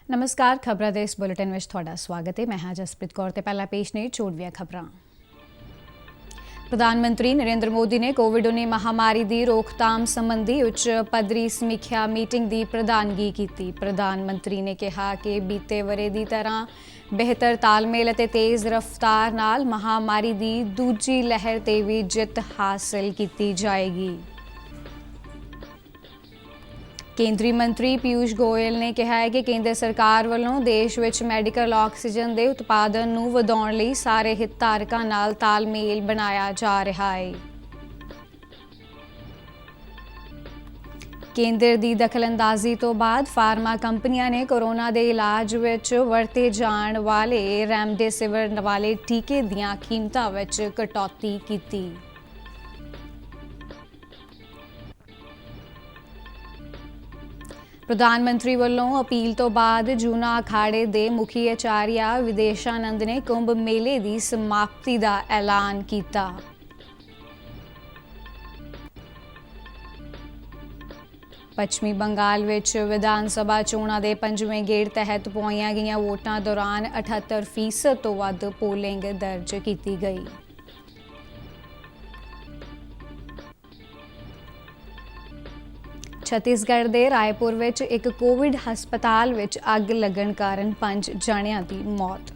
नमस्कार, खबरां दे इस बुलेटिन में तुहाडा स्वागत है। मैं हां जसप्रीत कौर ते पहला पेश ने चोड़वियां खबरां। प्रधानमंत्री नरेंद्र मोदी ने कोविड-19 महामारी की रोकथाम संबंधी उच्च पद्धरी समीक्षा मीटिंग की प्रधानगी की। प्रधानमंत्री ने कहा कि बीते वरे की तरह बेहतर तालमेल और तेज़ रफ्तार नाल महामारी की दूजी लहर ते भी जित हासिल की जाएगी। केंद्रीय मंत्री पीयूष गोयल ने कहा है कि केंद्र सरकार वालों देश विच मैडिकल ऑक्सीजन के उत्पादन नूं वधाउण लई सारे हितधारकां नाल तालमेल बनाया जा रहा है। केंद्र की दखलअंदाजी तो बाद फार्मा कंपनियां ने कोरोना के इलाज विच वरते जाण वाले रेमडेसिविर वाले टीके दीआं कीमतां विच कटौती की। प्रधानमंत्री वालों अपील तो बाद जूना अखाड़े के मुखी आचार्य विदेशानंद ने कुंभ मेले की समाप्ति का ऐलान किया। पश्चिमी बंगाल विच विधानसभा चोणां दे 5वें गेड़ तहत पुआईआं गईआं वोटां दौरान 78% तो वध पोलिंग दर्ज की गई। छत्तीसगढ़ के रायपुर विच एक कोविड हस्पताल विच अग लगन कारण 5 जणियां की मौत।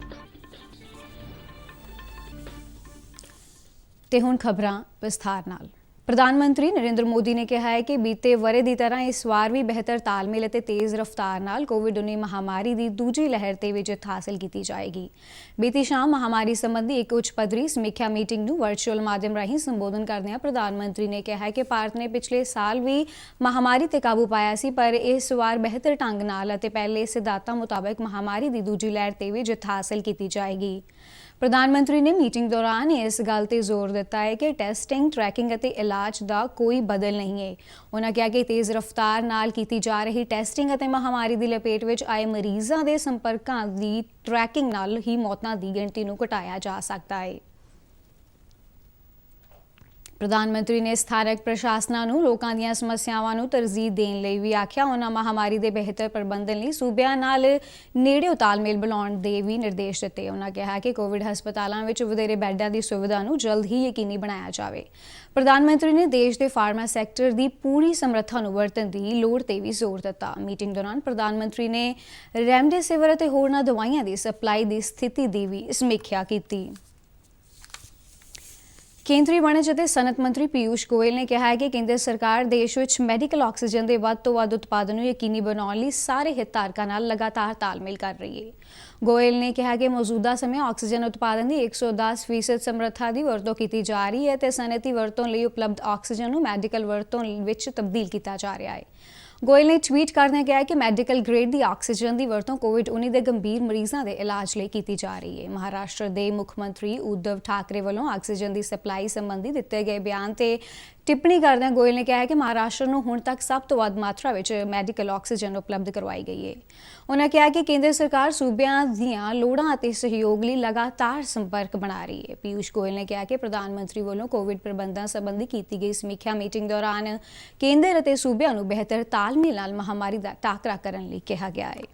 ते हुण खबरां विस्तार नाल। प्रधानमंत्री नरेंद्र मोदी ने कहा है कि बीते वरे की तरह इस बार भी बेहतर तालमेल और तेज़ रफ्तार नाल कोविड-19 महामारी की दूजी लहर ते भी जित हासिल की जाएगी। बीती शाम महामारी संबंधी एक उच्च पद्धरी समीक्षा मीटिंग नूं वर्चुअल माध्यम राहीं संबोधन करदਿਆਂ प्रधानमंत्री ने कहा है कि भारत ने पिछले साल भी महामारी ते काबू पाया सी, पर इस बार बेहतर ढंग नाल अते पहले सिद्धांतां मुताबिक महामारी की दूजी लहर ते भी जित हासिल की जाएगी। प्रधानमंत्री ने मीटिंग दौरान इस गल ते जोर दिता है कि टेस्टिंग, ट्रैकिंग और इलाज का कोई बदल नहीं है। उन्होंने कहा कि तेज़ रफ्तार नाल की जा रही टेस्टिंग और महामारी की लपेट में आए मरीजों के संपर्कों की ट्रैकिंग नाल ही मौतों की गिणती नूं घटाया जा सकता है। प्रधानमंत्री ने स्थानक प्रशासनां नूं लोकां दीआं समस्यावां नूं तरजीह देण लई भी आख्या। उन्हां महामारी के बेहतर प्रबंधन लई सूबिਆਂ नाल नेड़िओ तालमेल बनाउण दे भी निर्देश दिते। उन्हां कहा कि कोविड हस्पतालों में वधेरे बैडां की सुविधा नूं जल्द ही यकीनी बनाया जाए। प्रधानमंत्री ने देश के फार्मा सैक्टर की पूरी समर्था नूं वरतण की लोड़ ते भी जोर दिता। मीटिंग दौरान प्रधानमंत्री ने रेमडेसिविर और होरनां दवाइयां की सप्लाई की स्थिति की भी समीक्षा की। केंद्रीय वाणिज्य और सनत मंत्री पीयूष गोयल ने कहा है कि केंद्र सरकार देश में मैडिकल ऑक्सीजन के वध तो वध उत्पादन को यकीनी बनाने लिए सारे हितधारकों नाल लगातार तालमेल कर रही है। गोयल ने कहा कि मौजूदा समय ऑक्सीजन उत्पादन की 110% समर्था की वरतों की जा रही है तो सनती वरतों लिए उपलब्ध ऑक्सीजन को मैडिकल वरतों में तब्दील किया जा रहा है। गोयल ने ट्वीट करदਿਆਂ कहा कि मैडिकल ग्रेड की ऑक्सीजन की वरतों कोविड-19 के गंभीर मरीजों के इलाज लिए की जा रही है। महाराष्ट्र के मुख्यमंत्री उद्धव ठाकरे वालों ऑक्सीजन की सप्लाई संबंधी दिते गए बयान से टिप्पणी करदਿਆਂ गोयल ने कहा कि महाराष्ट्र ਨੂੰ ਹੁਣ तक सब तो ਵੱਧ मात्रा ਵਿੱਚ मैडिकल ऑक्सीजन उपलब्ध करवाई गई है। उन्होंने कहा कि केंद्र सरकार सूबिਆਂ ਦੀਆਂ ਲੋੜਾਂ ਅਤੇ सहयोग ਲਈ लगातार संपर्क बना रही है। पीयूष गोयल ने कहा कि प्रधानमंत्री वालों कोविड प्रबंधन संबंधी की गई समीक्षा मीटिंग दौरान केंद्र ਅਤੇ सूबिਆਂ ਨੂੰ बेहतर तालमेल नाल महामारी का टाकरा करने ਲਈ कहा गया है।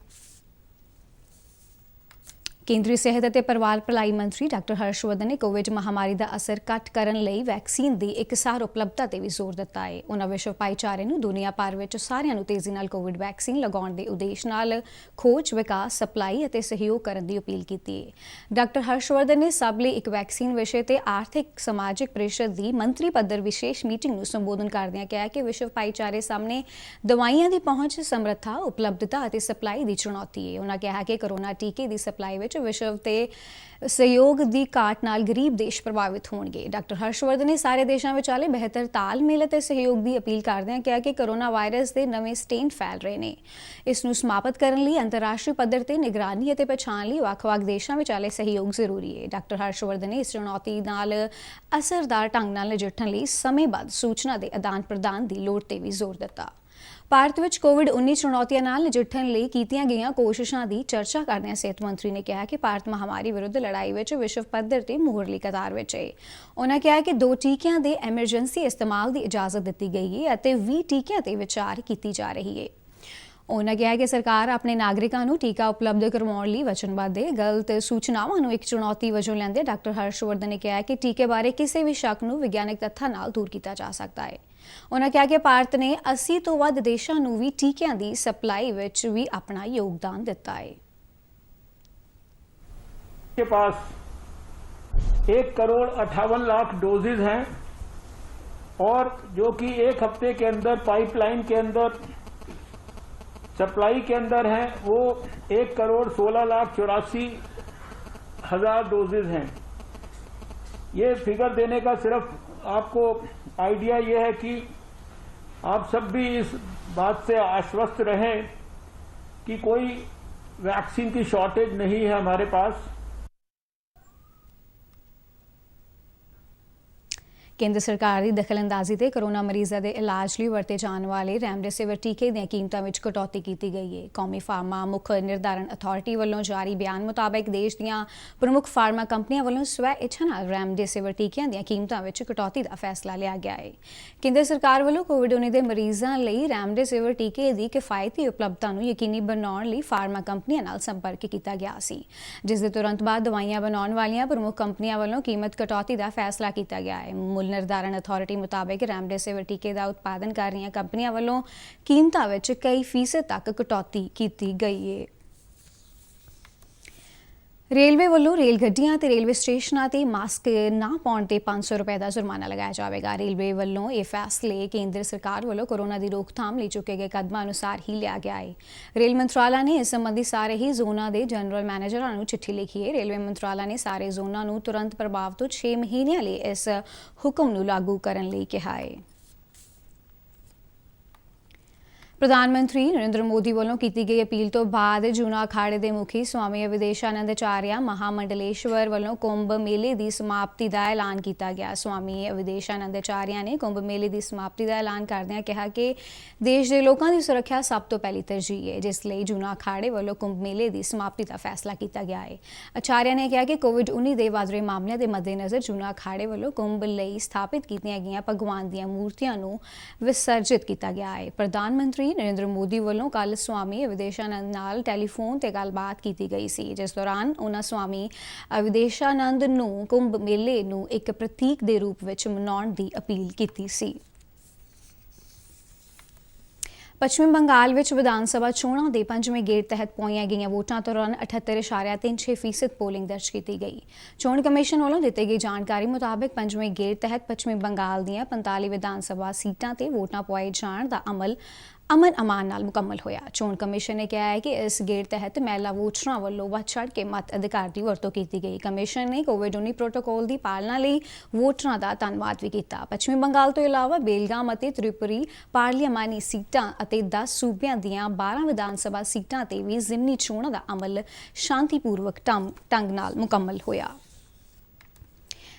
केंद्रीय सेहत और परिवार भलाई मंत्री डॉक्टर हर्षवर्धन ने कोविड महामारी का असर घट करने लई वैक्सीन की एकसार उपलब्धता ते भी जोर दिता है। उन्होंने विश्व भाईचारे नूं दुनिया भर में सारिਆਂ ਨੂੰ तेजी नाल कोविड वैक्सीन लगाउण के उद्देश नाल खोज, विकास, सप्लाई और सहयोग करने की अपील की है। डॉक्टर हर्षवर्धन ने सब लई एक वैक्सीन विषय ते आर्थिक समाजिक परिषद की मंत्री पद्धर विशेष मीटिंग नूं संबोधन करदਿਆਂ कहा कि विश्व भाईचारे सामने दवाइयां की पहुंच, समर्था, उपलब्धता और सप्लाई की चुनौती है। उन्होंने कहा कि कोरोना टीके की सप्लाई में विश्व ते सहयोग की घाट नाल गरीब देश प्रभावित होणगे। डॉक्टर हर्षवर्धन ने सारे देशों विचाले बेहतर तालमेल और सहयोग की अपील करदਿਆਂ कहा कि कोरोना वायरस के नवे स्टेन फैल रहे हैं। इसनूं समाप्त करने लिए अंतरराष्ट्रीय पद्धर ते निगरानी और पछाण लिए ਵੱਖ-ਵੱਖ देशों विचाले सहयोग जरूरी है। डॉक्टर हर्षवर्धन ने इस चुनौती नाल असरदार ढंग नाल नजिठण लिए समयबद्ध सूचना के आदान प्रदान की लोड़ ते भी जोर दिता। भारत में कोविड-19 चुनौतियों नाल नजिठण लई कीतियां गईआं कोशिशों की चर्चा करदਿਆਂ सेहत मंत्री ने कहा कि भारत महामारी विरुद्ध लड़ाई में विश्व पद्धर ते मुहरली कतार में है। उन्होंने कहा कि 2 टीकियां के एमरजेंसी इस्तेमाल की इजाजत दी गई है और 20 टीकियां ते विचार की जा रही है। ਉਨ੍ਹਾਂ ਕਿਹਾ ਕਿ ਸਰਕਾਰ ਆਪਣੇ ਨਾਗਰਿਕਾਂ ਨੂੰ ਟੀਕਾ ਉਪਲਬਧ ਕਰਵਾਉਣ ਲਈ ਵਚਨਬੱਧ ਹੈ। ਗਲਤ ਸੂਚਨਾਵਾਂ ਨੂੰ ਇੱਕ ਚੁਣੌਤੀ ਵਜੋਂ ਲੈਂਦੇ ਡਾਕਟਰ ਹਰਸ਼ਵਰਧਨ ਨੇ ਕਿਹਾ ਕਿ ਟੀਕੇ ਬਾਰੇ ਕਿਸੇ ਵੀ ਸ਼ੱਕ ਨੂੰ ਵਿਗਿਆਨਕ ਤੱਥਾਂ ਨਾਲ ਦੂਰ ਕੀਤਾ ਜਾ ਸਕਦਾ ਹੈ। ਉਨ੍ਹਾਂ ਕਿਹਾ ਕਿ ਭਾਰਤ ਨੇ 80 ਤੋਂ ਵੱਧ ਦੇਸ਼ਾਂ ਨੂੰ ਵੀ ਟੀਕਿਆਂ ਦੀ ਸਪਲਾਈ ਵਿੱਚ ਵੀ ਆਪਣਾ ਯੋਗਦਾਨ ਦਿੱਤਾ ਹੈ। के पास 1,58,00,000 डोजेज हैं और जो कि एक हफ्ते के अंदर पाइपलाइन के अंदर सप्लाई के अंदर हैं, वो 1,16,84,000 डोजेज हैं। ये फिगर देने का सिर्फ आपको आइडिया ये है कि आप सब भी इस बात से आश्वस्त रहें कि कोई वैक्सीन की शॉर्टेज नहीं है हमारे पास। ਕੇਂਦਰ ਸਰਕਾਰ ਦੀ ਦਖਲਅੰਦਾਜ਼ੀ ਤੇ ਕੋਰੋਨਾ ਮਰੀਜ਼ਾਂ ਦੇ ਇਲਾਜ ਲਈ ਵਰਤੇ ਜਾਣ ਵਾਲੇ ਰੈਮਡੇਸਿਵਰ ਟੀਕੇ ਦੀਆਂ ਕੀਮਤਾਂ ਵਿੱਚ ਕਟੌਤੀ ਕੀਤੀ ਗਈ ਹੈ। ਕੌਮੀ ਫਾਰਮਾ ਮੁੱਖ ਨਿਰਧਾਰਨ ਅਥਾਰਟੀ ਵੱਲੋਂ ਜਾਰੀ ਬਿਆਨ ਮੁਤਾਬਕ ਦੇਸ਼ ਦੀਆਂ ਪ੍ਰਮੁੱਖ ਫਾਰਮਾ ਕੰਪਨੀਆਂ ਵੱਲੋਂ ਸਵੈ ਇੱਛਾ ਨਾਲ ਰੈਮਡੇਸਿਵਰ ਟੀਕਿਆਂ ਦੀਆਂ ਕੀਮਤਾਂ ਵਿੱਚ ਕਟੌਤੀ ਦਾ ਫੈਸਲਾ ਲਿਆ ਗਿਆ ਹੈ। ਕੇਂਦਰ ਸਰਕਾਰ ਵੱਲੋਂ ਕੋਵਿਡ-19 ਦੇ ਮਰੀਜ਼ਾਂ ਲਈ ਰੈਮਡੇਸਿਵਰ ਟੀਕੇ ਦੀ ਕਿਫਾਇਤੀ ਉਪਲਬਧਤਾ ਨੂੰ ਯਕੀਨੀ ਬਣਾਉਣ ਲਈ ਫਾਰਮਾ ਕੰਪਨੀਆਂ ਨਾਲ ਸੰਪਰਕ ਕੀਤਾ ਗਿਆ ਸੀ, ਜਿਸ ਦੇ ਤੁਰੰਤ ਬਾਅਦ ਦਵਾਈਆਂ ਬਣਾਉਣ ਵਾਲੀਆਂ ਪ੍ਰਮੁੱਖ ਕੰਪਨੀਆਂ ਵੱਲੋਂ ਕੀਮਤ ਕਟੌਤੀ ਦਾ ਫੈਸਲਾ ਕੀਤਾ ਗਿਆ ਹੈ। ਨਿਰਧਾਰਨ ਅਥਾਰਟੀ ਮੁਤਾਬਕ ਰੈਮਡੇਸਿਵਰ ਟੀਕੇ ਦਾ ਉਤਪਾਦਨ ਕਰ ਰਹੀਆਂ ਕੰਪਨੀਆਂ ਵੱਲੋਂ ਕੀਮਤਾਂ ਵਿੱਚ ਕਈ ਫੀਸਦ ਤੱਕ ਕਟੌਤੀ ਕੀਤੀ ਗਈ ਹੈ। ਰੇਲਵੇ ਵੱਲੋਂ ਰੇਲ ਗੱਡੀਆਂ ਤੇ ਰੇਲਵੇ ਸਟੇਸ਼ਨਾਂ ਤੇ ਮਾਸਕ ਨਾ ਪਾਉਣ ਤੇ 500 ਰੁਪਏ ਦਾ ਜੁਰਮਾਨਾ ਲਗਾਇਆ ਜਾਵੇਗਾ। ਰੇਲਵੇ ਵੱਲੋਂ ਇਹ ਫੈਸਲੇ ਕੇਂਦਰ ਸਰਕਾਰ ਵੱਲੋਂ ਕੋਰੋਨਾ ਦੀ ਰੋਕਥਾਮ ਲਈ ਚੁੱਕੇ ਗਏ ਕਦਮਾਂ ਅਨੁਸਾਰ ਹੀ ਲਿਆ ਗਿਆ ਹੈ। ਰੇਲ ਮੰਤਰਾਲਾ ਨੇ ਇਸ ਸੰਬੰਧੀ ਸਾਰੇ ਹੀ ਜ਼ੋਨਾਂ ਦੇ ਜਨਰਲ ਮੈਨੇਜਰਾਂ ਨੂੰ ਚਿੱਠੀ ਲਿਖੀ ਹੈ। ਰੇਲਵੇ ਮੰਤਰਾਲਾ ਨੇ ਸਾਰੇ ਜ਼ੋਨਾਂ ਨੂੰ ਤੁਰੰਤ ਪ੍ਰਭਾਵ ਤੋਂ 6 ਮਹੀਨਿਆਂ ਲਈ ਇਸ ਹੁਕਮ ਨੂੰ ਲਾਗੂ ਕਰਨ ਲਈ ਕਿਹਾ ਹੈ। ਪ੍ਰਧਾਨ ਮੰਤਰੀ ਨਰਿੰਦਰ ਮੋਦੀ ਵੱਲੋਂ ਕੀਤੀ ਗਈ ਅਪੀਲ ਤੋਂ ਬਾਅਦ ਜੂਨਾ ਅਖਾੜੇ ਦੇ ਮੁਖੀ ਸਵਾਮੀ ਅਵਿਦੇਸ਼ਾਨੰਦ ਆਚਾਰਿਆ ਮਹਾਮੰਡਲੇਸ਼ਵਰ ਵੱਲੋਂ ਕੁੰਭ ਮੇਲੇ ਦੀ ਸਮਾਪਤੀ ਦਾ ਐਲਾਨ ਕੀਤਾ ਗਿਆ। ਸਵਾਮੀ ਅਵਿਦੇਸ਼ਾਨੰਦ ਆਚਾਰਿਆ ਨੇ ਕੁੰਭ ਮੇਲੇ ਦੀ ਸਮਾਪਤੀ ਦਾ ਐਲਾਨ ਕਰਦਿਆਂ ਕਿਹਾ ਕਿ ਦੇਸ਼ ਦੇ ਲੋਕਾਂ ਦੀ ਸੁਰੱਖਿਆ ਸਭ ਤੋਂ ਪਹਿਲੀ ਤਰਜੀਹ ਹੈ, ਜਿਸ ਲਈ ਜੂਨਾ ਅਖਾੜੇ ਵੱਲੋਂ ਕੁੰਭ ਮੇਲੇ ਦੀ ਸਮਾਪਤੀ ਦਾ ਫੈਸਲਾ ਕੀਤਾ ਗਿਆ ਹੈ। ਆਚਾਰਿਆ ਨੇ ਕਿਹਾ ਕਿ ਕੋਵਿਡ-19 ਦੇ ਵੱਧ ਰਹੇ ਮਾਮਲਿਆਂ ਦੇ ਮੱਦੇਨਜ਼ਰ ਜੂਨਾ ਅਖਾੜੇ ਵੱਲੋਂ ਕੁੰਭ ਲਈ ਸਥਾਪਿਤ ਕੀਤੀਆਂ ਗਈਆਂ ਭਗਵਾਨ ਦੀਆਂ ਮੂਰਤੀਆਂ ਨੂੰ ਵਿਸਰਜਿਤ ਕੀਤਾ ਗਿਆ ਹੈ। ਪ੍ਰਧਾਨ ਮੰਤਰੀ ਨਰਿੰਦਰ ਮੋਦੀ ਵੱਲੋਂ ਕੱਲ੍ਹ ਸਵਾਮੀ ਅਵਿਦੇਸ਼ਾਨੰਦ ਨਾਲ ਟੈਲੀਫੋਨ ਤੇ ਗੱਲਬਾਤ ਕੀਤੀ ਗਈ ਸੀ, ਜਿਸ ਦੌਰਾਨ ਉਨ੍ਹਾਂ ਸਵਾਮੀ ਅਵਿਦੇਸ਼ਾਨੰਦ ਨੂੰ ਕੁੰਭ ਮੇਲੇ ਨੂੰ ਇੱਕ ਪ੍ਰਤੀਕ ਦੇ ਰੂਪ ਵਿੱਚ ਮਨਾਉਣ ਦੀ ਅਪੀਲ ਕੀਤੀ ਸੀ। ਪੱਛਮੀ ਬੰਗਾਲ ਵਿੱਚ ਵਿਧਾਨ ਸਭਾ ਚੋਣਾਂ ਦੇ 5ਵੇਂ ਗੇੜ ਤਹਿਤ ਪਾਈਆਂ ਗਈਆਂ ਵੋਟਾਂ ਦੌਰਾਨ 78.36% ਪੋਲਿੰਗ ਦਰਜ ਕੀਤੀ ਗਈ। ਚੋਣ ਕਮਿਸ਼ਨ ਵੱਲੋਂ ਦਿੱਤੀ ਗਈ ਜਾਣਕਾਰੀ ਮੁਤਾਬਕ 5ਵੇਂ ਗੇੜ ਤਹਿਤ ਪੱਛਮੀ ਬੰਗਾਲ ਦੀਆਂ 45 ਵਿਧਾਨ ਸਭਾ ਸੀਟਾਂ ਤੇ ਵੋਟਾਂ ਪੁਆਏ ਜਾਣ ਦਾ ਅਮਲ ਅਮਨ ਅਮਾਨ ਨਾਲ ਮੁਕੰਮਲ ਹੋਇਆ। ਚੋਣ ਕਮਿਸ਼ਨ ਨੇ ਕਿਹਾ ਹੈ ਕਿ ਇਸ ਗੇੜ ਤਹਿਤ ਮਹਿਲਾ ਵੋਟਰਾਂ ਵੱਲੋਂ ਵੱਧ ਚੜ੍ਹ ਕੇ ਮਤ ਅਧਿਕਾਰ ਦੀ ਵਰਤੋਂ ਕੀਤੀ ਗਈ। ਕਮਿਸ਼ਨ ਨੇ ਕੋਵਿਡ-19 ਪ੍ਰੋਟੋਕਾਲ ਦੀ ਪਾਲਣਾ ਲਈ ਵੋਟਰਾਂ ਦਾ ਧੰਨਵਾਦ ਵੀ ਕੀਤਾ। ਪੱਛਮੀ ਬੰਗਾਲ ਤੋਂ ਇਲਾਵਾ ਬੇਲਗਾਮ ਅਤੇ ਤ੍ਰਿਪੁਰੀ ਪਾਰਲੀਮਾਨੀ ਸੀਟਾਂ ਅਤੇ 10 ਸੂਬਿਆਂ ਦੀਆਂ 12 ਵਿਧਾਨ ਸਭਾ ਸੀਟਾਂ ਤੇ ਵੀ ਜ਼ਿਮਨੀ ਚੋਣਾਂ ਦਾ ਅਮਲ ਸ਼ਾਂਤੀਪੂਰਵਕ ਢੰਗ ਨਾਲ ਮੁਕੰਮਲ ਹੋਇਆ।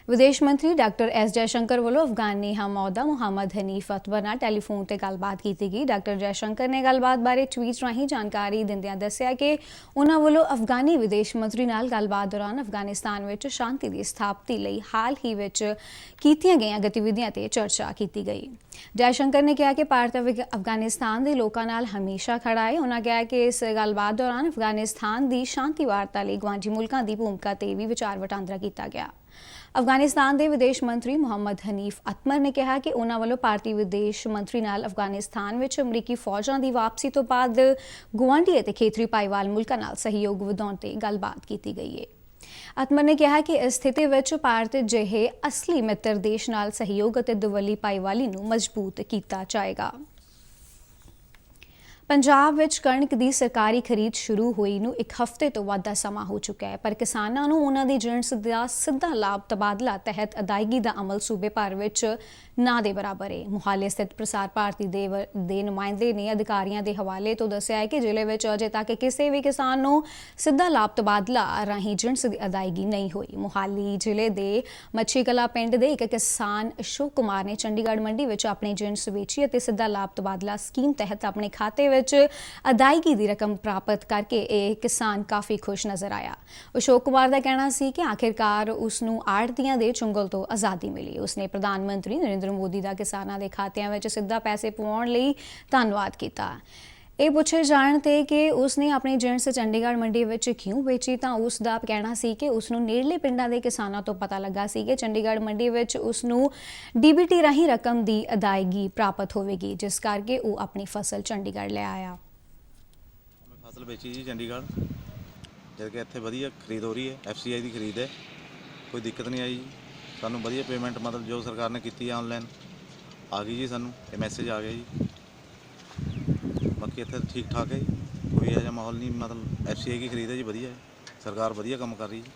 ਵਿਦੇਸ਼ ਮੰਤਰੀ ਡਾਕਟਰ ਐਸ ਜੈਸ਼ੰਕਰ ਵੱਲੋਂ ਅਫਗਾਨੀ ਹਮਅਹੁਦਾ ਮੁਹੰਮਦ ਹਨੀਫ ਅਤਮਰ ਨਾਲ ਟੈਲੀਫੋਨ ਤੇ ਗੱਲਬਾਤ ਕੀਤੀ ਗਈ। ਡਾਕਟਰ ਜੈਸ਼ੰਕਰ ਨੇ ਗੱਲਬਾਤ ਬਾਰੇ ਟਵੀਟ ਰਾਹੀਂ ਜਾਣਕਾਰੀ ਦਿੰਦਿਆਂ ਦੱਸਿਆ ਕਿ ਉਨ੍ਹਾਂ ਵੱਲੋਂ ਅਫਗਾਨੀ ਵਿਦੇਸ਼ ਮੰਤਰੀ ਨਾਲ ਗੱਲਬਾਤ ਦੌਰਾਨ ਅਫਗਾਨਿਸਤਾਨ ਵਿੱਚ ਸ਼ਾਂਤੀ ਦੀ ਸਥਾਪਤੀ ਲਈ ਹਾਲ ਹੀ ਵਿੱਚ ਕੀਤੀਆਂ ਗਈਆਂ ਗਤੀਵਿਧੀਆਂ ਤੇ ਚਰਚਾ ਕੀਤੀ ਗਈ। ਜੈਸ਼ੰਕਰ ਨੇ ਕਿਹਾ ਕਿ ਭਾਰਤ ਅਫਗਾਨਿਸਤਾਨ ਦੇ ਲੋਕਾਂ ਨਾਲ ਹਮੇਸ਼ਾ ਖੜਾ ਹੈ। ਉਨ੍ਹਾਂ ਕਿਹਾ ਕਿ ਇਸ ਗੱਲਬਾਤ ਦੌਰਾਨ ਅਫਗਾਨਿਸਤਾਨ ਦੀ ਸ਼ਾਂਤੀ ਵਾਰਤਾ ਲਈ ਗੁਆਂਢੀ ਮੁਲਕਾਂ ਦੀ ਭੂਮਿਕਾ ਤੇ ਵੀ ਵਿਚਾਰ ਵਟਾਂਦਰਾ ਕੀਤਾ ਗਿਆ। ਅਫਗਾਨਿਸਤਾਨ ਦੇ ਵਿਦੇਸ਼ ਮੰਤਰੀ ਮੁਹੰਮਦ ਹਨੀਫ ਅਤਮਰ ਨੇ ਕਿਹਾ ਕਿ ਉਨ੍ਹਾਂ ਵੱਲੋਂ ਭਾਰਤੀ ਵਿਦੇਸ਼ ਮੰਤਰੀ ਨਾਲ ਅਫਗਾਨਿਸਤਾਨ ਵਿੱਚ ਅਮਰੀਕੀ ਫੌਜਾਂ ਦੀ ਵਾਪਸੀ ਤੋਂ ਬਾਅਦ ਗੁਆਂਢੀ ਅਤੇ ਖੇਤਰੀ ਭਾਈਵਾਲ ਮੁਲਕਾਂ ਨਾਲ ਸਹਿਯੋਗ ਵਧਾਉਣ ਤੇ ਗੱਲਬਾਤ ਕੀਤੀ ਗਈ ਹੈ। ਅਤਮਰ ਨੇ ਕਿਹਾ ਕਿ ਇਸ ਸਥਿਤੀ ਵਿੱਚ ਭਾਰਤ ਜਿਹੇ ਅਸਲੀ ਮਿੱਤਰ ਦੇਸ਼ ਨਾਲ ਸਹਿਯੋਗ ਅਤੇ ਦੁਵੱਲੀ ਭਾਈਵਾਲੀ ਨੂੰ ਮਜ਼ਬੂਤ ਕੀਤਾ ਜਾਏਗਾ। ਪੰਜਾਬ ਵਿੱਚ ਕਣਕ ਦੀ ਸਰਕਾਰੀ ਖਰੀਦ ਸ਼ੁਰੂ ਹੋਈ ਨੂੰ 1 ਹਫ਼ਤੇ ਤੋਂ ਵੱਧ ਦਾ ਸਮਾਂ ਹੋ ਚੁੱਕਾ ਹੈ, ਪਰ ਕਿਸਾਨਾਂ ਨੂੰ ਉਹਨਾਂ ਦੀ ਜਿਣਸ ਦਾ ਸਿੱਧਾ ਲਾਭ ਤਬਾਦਲਾ ਤਹਿਤ ਅਦਾਇਗੀ ਦਾ ਅਮਲ ਸੂਬੇ ਭਰ ਵਿੱਚ ਨਾ ਦੇ ਬਰਾਬਰ ਹੈ। ਮੁਹਾਲੀ ਸਥਿਤ ਪ੍ਰਸਾਰ ਭਾਰਤੀ ਦੇ ਨੁਮਾਇੰਦੇ ਨੇ ਅਧਿਕਾਰੀਆਂ ਦੇ ਹਵਾਲੇ ਤੋਂ ਦੱਸਿਆ ਹੈ ਕਿ ਜ਼ਿਲ੍ਹੇ ਵਿੱਚ ਅਜੇ ਤੱਕ ਕਿਸੇ ਵੀ ਕਿਸਾਨ ਨੂੰ ਸਿੱਧਾ ਲਾਭ ਤਬਾਦਲਾ ਰਾਹੀਂ ਜਿਣਸ ਦੀ ਅਦਾਇਗੀ ਨਹੀਂ ਹੋਈ। ਮੁਹਾਲੀ ਜ਼ਿਲ੍ਹੇ ਦੇ ਮੱਛੀ ਕਲਾਂ ਪਿੰਡ ਦੇ ਇੱਕ ਕਿਸਾਨ ਅਸ਼ੋਕ ਕੁਮਾਰ ਨੇ ਚੰਡੀਗੜ੍ਹ ਮੰਡੀ ਵਿੱਚ ਆਪਣੀ ਜਿਣਸ ਵੇਚੀ ਅਤੇ ਸਿੱਧਾ ਲਾਭ ਤਬਾਦਲਾ ਸਕੀਮ ਤਹਿਤ ਆਪਣੇ ਖਾਤੇ ਵਿੱਚ ਅਦਾਇਗੀ ਦੀ ਰਕਮ ਪ੍ਰਾਪਤ ਕਰਕੇ ਇਹ ਕਿਸਾਨ ਕਾਫੀ ਖੁਸ਼ ਨਜ਼ਰ ਆਇਆ। ਅਸ਼ੋਕ ਕੁਮਾਰ ਦਾ ਕਹਿਣਾ ਸੀ ਕਿ ਆਖਿਰਕਾਰ ਉਸ ਨੂੰ ਆੜ੍ਹਤੀਆਂ ਦੇ ਚੁੰਗਲ ਤੋਂ ਆਜ਼ਾਦੀ ਮਿਲੀ। ਉਸਨੇ ਪ੍ਰਧਾਨ ਮੰਤਰੀ ਨਰਿੰਦਰ ਮੋਦੀ ਦਾ ਕਿਸਾਨਾਂ ਦੇ ਖਾਤਿਆਂ ਵਿੱਚ ਸਿੱਧਾ ਪੈਸੇ ਪਵਾਉਣ ਲਈ ਧੰਨਵਾਦ ਕੀਤਾ। ਇਹ ਪੁੱਛੇ ਜਾਣ ਤੇ ਕਿ ਉਸਨੇ ਆਪਣੀ ਜਿਣਸ ਚੰਡੀਗੜ੍ਹ ਮੰਡੀ ਵਿੱਚ ਕਿਉਂ ਵੇਚੀ ਤਾਂ ਉਸ ਦਾ ਕਹਿਣਾ ਸੀ ਕਿ ਉਸ ਨੂੰ ਨੇੜਲੇ ਪਿੰਡਾਂ ਦੇ ਕਿਸਾਨਾਂ ਤੋਂ ਪਤਾ ਲੱਗਾ ਸੀ ਕਿ ਚੰਡੀਗੜ੍ਹ ਮੰਡੀ ਵਿੱਚ ਉਸ ਨੂੰ ਡੀਬੀਟੀ ਰਾਹੀਂ ਰਕਮ ਦੀ ਅਦਾਇਗੀ ਪ੍ਰਾਪਤ ਹੋਵੇਗੀ, ਜਿਸ ਕਰਕੇ ਉਹ ਆਪਣੀ ਫਸਲ ਚੰਡੀਗੜ੍ਹ ਲੈ ਆਇਆ। ਮੈਂ ਫਸਲ ਵੇਚੀ ਜੀ ਚੰਡੀਗੜ੍ਹ, ਜਦ ਕਿ ਇੱਥੇ ਵਧੀਆ ਖਰੀਦ ਹੋ ਰਹੀ ਹੈ, FCI ਦੀ ਖਰੀਦ ਹੈ, ਕੋਈ ਦਿੱਕਤ ਨਹੀਂ ਆਈ ਜੀ। ਸਾਨੂੰ ਵਧੀਆ ਪੇਮੈਂਟ ਮਤਲਬ ਜੋ ਸਰਕਾਰ ਨੇ ਕੀਤੀ ਹੈ ਆਨਲਾਈਨ ਆ ਗਈ ਜੀ, ਸਾਨੂੰ ਇਹ ਮੈਸੇਜ ਆ ਗਿਆ ਜੀ। ਬਾਕੀ ਇੱਥੇ ਠੀਕ ਠਾਕ ਹੈ ਜੀ, ਕੋਈ ਇਹੋ ਜਿਹਾ ਮਾਹੌਲ ਨਹੀਂ, ਮਤਲਬ FCI ਦੀ ਖਰੀਦ ਹੈ ਜੀ, ਵਧੀਆ ਹੈ, ਸਰਕਾਰ ਵਧੀਆ ਕੰਮ ਕਰ ਰਹੀ ਜੀ,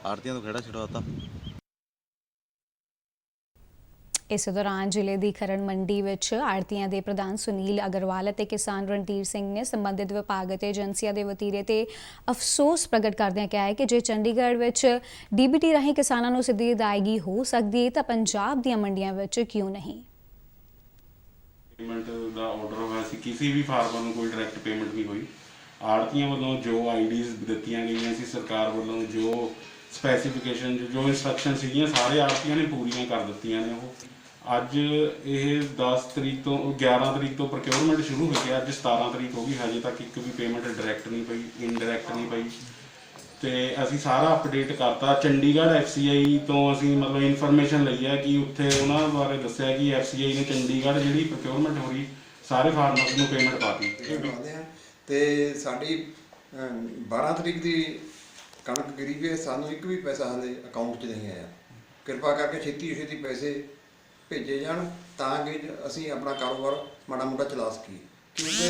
ਆੜ੍ਹਤੀਆਂ ਤੋਂ ਖਹਿੜਾ ਛੁਡਵਾਤਾ। इस दौरान जिले की खरड़ मंडी विच आड़तियां दे प्रधान सुनील अग्रवाल ते किसान रणधीर सिंह ने संबंधित विभाग ते एजेंसियां दे वतीरे ते अफसोस प्रगट करदिआं कहा है कि जे चंडीगढ़ विच DBT राहीं किसानां नूं सिद्धी अदायगी हो सकदी है तां पंजाब दीआं मंडियां विच क्यों नहीं। पेमेंट का ऑर्डर होया सी, किसी भी फार्मर ਨੂੰ ਕੋਈ डायरैक्ट पेमेंट नहीं हुई। आड़तियां ਵੱਲੋਂ जो IDs ਦਿੱਤੀਆਂ ਗਈਆਂ ਸੀ ਸਰਕਾਰ ਵੱਲੋਂ, ਜੋ ਸਪੈਸੀਫਿਕੇਸ਼ਨ ਜੋ ਇੰਸਟਰਕਸ਼ਨ ਸੀਗੀਆਂ ਸਾਰੇ ਆੜਤੀਆਂ ਨੇ ਪੂਰੀਆਂ ਕਰ ਦਿੱਤੀਆਂ ਨੇ। ਉਹ ਅੱਜ ਇਹ 10 ਤਰੀਕ ਤੋਂ 11 ਤਰੀਕ ਤੋਂ ਪ੍ਰੋਕਿਉਰਮੈਂਟ ਸ਼ੁਰੂ ਹੋ ਗਿਆ, ਅੱਜ 17 ਤਰੀਕ ਹੋ ਗਈ, ਹਜੇ ਤੱਕ ਇੱਕ ਵੀ ਪੇਮੈਂਟ ਡਾਇਰੈਕਟ ਨਹੀਂ ਪਈ, ਇਨਡਾਇਰੈਕਟ ਨਹੀਂ ਪਈ। ਤੇ ਅਸੀਂ ਸਾਰਾ ਅਪਡੇਟ ਕਰਤਾ ਚੰਡੀਗੜ੍ਹ FCI ਤੋਂ, ਅਸੀਂ ਮਤਲਬ ਇਨਫੋਰਮੇਸ਼ਨ ਲਈ ਹੈ ਕਿ ਉੱਥੇ ਉਹਨਾਂ ਬਾਰੇ ਦੱਸਿਆ ਕਿ FCI ਨੇ ਚੰਡੀਗੜ੍ਹ ਜਿਹੜੀ ਪ੍ਰੋਕਿਉਰਮੈਂਟ ਹੋ ਰਹੀ ਸਾਰੇ ਫਾਰਮਰਸ ਨੂੰ ਪੇਮੈਂਟ ਪਾਤੀ। ਤੇ ਸਾਡੀ 12 ਤਰੀਕ ਦੀ ਕਣਕ ਗਿਰੀ ਵੀ, ਸਾਨੂੰ ਇੱਕ ਵੀ ਪੈਸਾ ਹਾਲੇ ਅਕਾਊਂਟ 'ਚ ਨਹੀਂ ਆਇਆ। ਕਿਰਪਾ ਕਰਕੇ ਛੇਤੀ ਛੇਤੀ ਪੈਸੇ ਭੇਜੇ ਜਾਣ ਤਾਂ ਕਿ ਅਸੀਂ ਆਪਣਾ ਕਾਰੋਬਾਰ ਮਾੜਾ ਮੋਟਾ ਚਲਾ ਸਕੀਏ, ਕਿਉਂਕਿ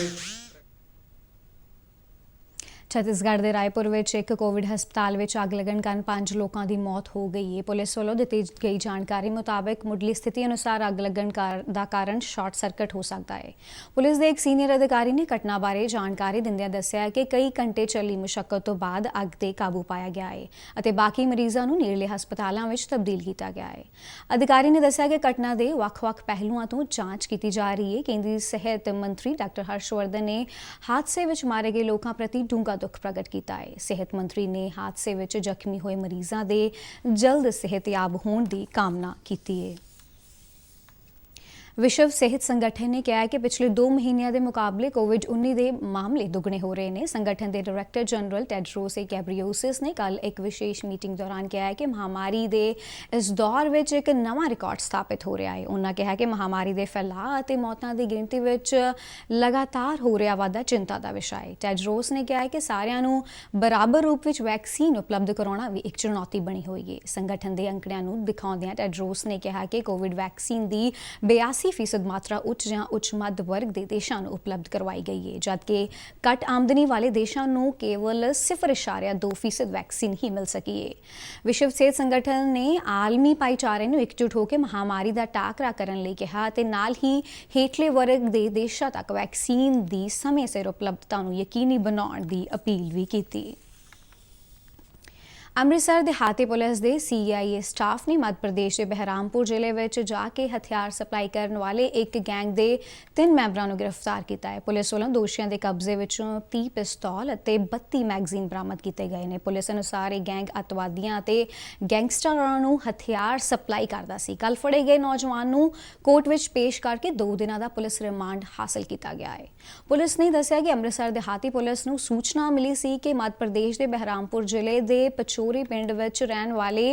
छत्तीसगढ़ के रायपुर में एक कोविड हस्पताल में अग लगन कारण 5 लोगों की मौत हो गई है। पुलिस वालों दी गई जानकारी मुताबिक मुढ़ली स्थिति अनुसार अग लगन का कारण शॉर्ट सर्किट हो सकता है। पुलिस के एक सीनियर अधिकारी ने घटना बारे जानकारी दिंदिआं दस्सिआ कि कई घंटे चली मुशक्कत तो बाद अग ते काबू पाया गया है और बाकी मरीजों को नेड़ले हस्पतालों में तब्दील किया गया है। अधिकारी ने दस्सिआ कि घटना के ਵੱਖ-ਵੱਖ पहलुओं तो जांच की जा रही है। केंद्रीय सेहत मंत्री डॉक्टर हर्षवर्धन ने हादसे में मारे गए लोगों प्रति डूंगा दुख प्रगट किया है। सेहत मंत्री ने हादसे में जख्मी हुए मरीजों के जल्द सेहतयाब होने की कामना की है। विश्व सेहत संगठन ने कहा है कि पिछले 2 महीनों के मुकाबले कोविड-19 के मामले दुगने हो रहे हैं। संगठन के डायरैक्टर जनरल टेड्रोस गैब्रियोसिस ने कल एक विशेष मीटिंग दौरान कहा है कि महामारी के इस दौर में एक नवा रिकॉर्ड स्थापित हो रहा है। उन्होंने कहा कि महामारी के फैलाव और मौतों की गिनती में लगातार हो रहा वाधा चिंता का विषय है। टेड्रोस ने कहा है कि सारिਆਂ ਨੂੰ बराबर रूप में वैक्सीन उपलब्ध कराना भी एक चुनौती बनी हुई है। संगठन के अंकड़िਆਂ ਨੂੰ दिखाਉਂਦਿਆਂ टेड्रोस ने कहा कि कोविड वैक्सीन की 82% मात्रा उच्च या उच्च मध्य वर्ग के देशों को उपलब्ध करवाई गई है, जबकि घट आमदनी वाले देशों को केवल 0.2% वैक्सीन ही मिल सकी है। विश्व सेहत संगठन ने आलमी भाईचारे को एकजुट होकर महामारी का टाकरा करने लई कहा ते नाल ही हेठले वर्ग के देशों तक वैक्सीन की समय सिर उपलब्धता को यकीनी बनाने की अपील भी की। अमृतसर देहाती पुलिस के CIA स्टाफ ने मध्य प्रदेश के बहरामपुर जिले में जाके हथियार सप्लाई करने वाले एक गैंग के 3 मैंबरों को गिरफ्तार किया है। पुलिस वालों दोषियों के कब्जे विचों 30 पिस्तौल और 32 मैगजीन बरामद किए गए हैं। पुलिस अनुसार यह गैंग अतवादियों और गैंगस्टरों को हथियार सप्लाई करता सी। कल फड़े गए नौजवान को कोर्ट में पेश करके 2 दिनों का पुलिस रिमांड हासिल किया गया है। पुलिस ने दस्सिआ कि अमृतसर देहाती पुलिस को सूचना मिली सी कि मध्य प्रदेश के बहरामपुर जिले के पचोरी पिंड विच रहने वाले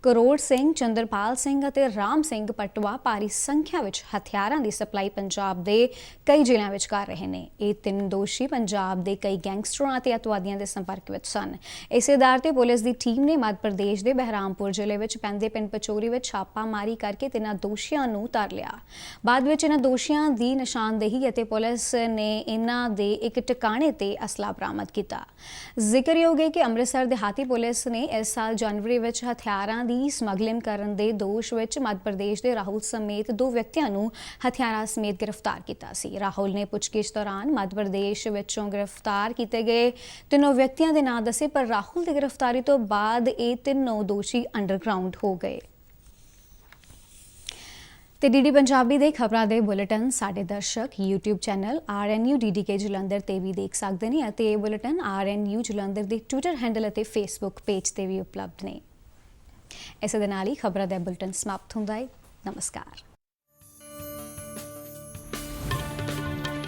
करोड़ सिंह, चंद्रपाल सिंह और राम सिंह पटवा भारी संख्या में हथियारों की सप्लाई पंजाब के कई जिलों में कर रहे हैं। ये 3 दोषी पंजाब के कई गैंगस्टरों और अतवादियों के संपर्क में सन। इस आधार पर पुलिस की टीम ने मध्य प्रदेश के बहरामपुर जिले में पैंदे पिंड पचोरी में छापामारी करके 3 दोषियों को धर लिया। बाद में इन दोषियों की निशानदेही और पुलिस ने इन्हां दे एक ठिकाने ते असला बरामद किया। जिक्रयोग है कि अमृतसर देहाती पुलिस ने इस साल जनवरी में हथियारों की समगलिंग करने के दोष में मध्य प्रदेश के राहुल समेत 2 व्यक्तियों को हथियारों समेत गिरफ्तार किया सी। राहुल ने पुछगिछ दौरान मध्य प्रदेश विचों गिरफ्तार किए गए 3 व्यक्तियों के नाम दसे, पर राहुल की गिरफ्तारी तो बाद ये 3 दोषी अंडरग्राउंड हो गए। ਤੇ ਡੀਡੀ ਪੰਜਾਬੀ ਦੇ ਖਬਰਾਂ ਦੇ ਬੁਲੇਟਿਨ ਸਾਡੇ ਦਰਸ਼ਕ YouTube channel RNU DDK Jalandhar ਤੇ ਵੀ ਦੇਖ ਸਕਦੇ ਨੇ ਅਤੇ ਇਹ ਬੁਲੇਟਿਨ RNU ਜਲੰਧਰ ਦੇ ਟਵਿੱਟਰ ਹੈਂਡਲ ਅਤੇ Facebook ਪੇਜ ਤੇ ਵੀ ਉਪਲਬਧ ਨੇ। ਇਸੇ ਦੇ ਨਾਲ ਹੀ ਖਬਰਾਂ ਦਾ ਬੁਲੇਟਿਨ ਸਮਾਪਤ ਹੁੰਦਾ ਹੈ। ਨਮਸਕਾਰ।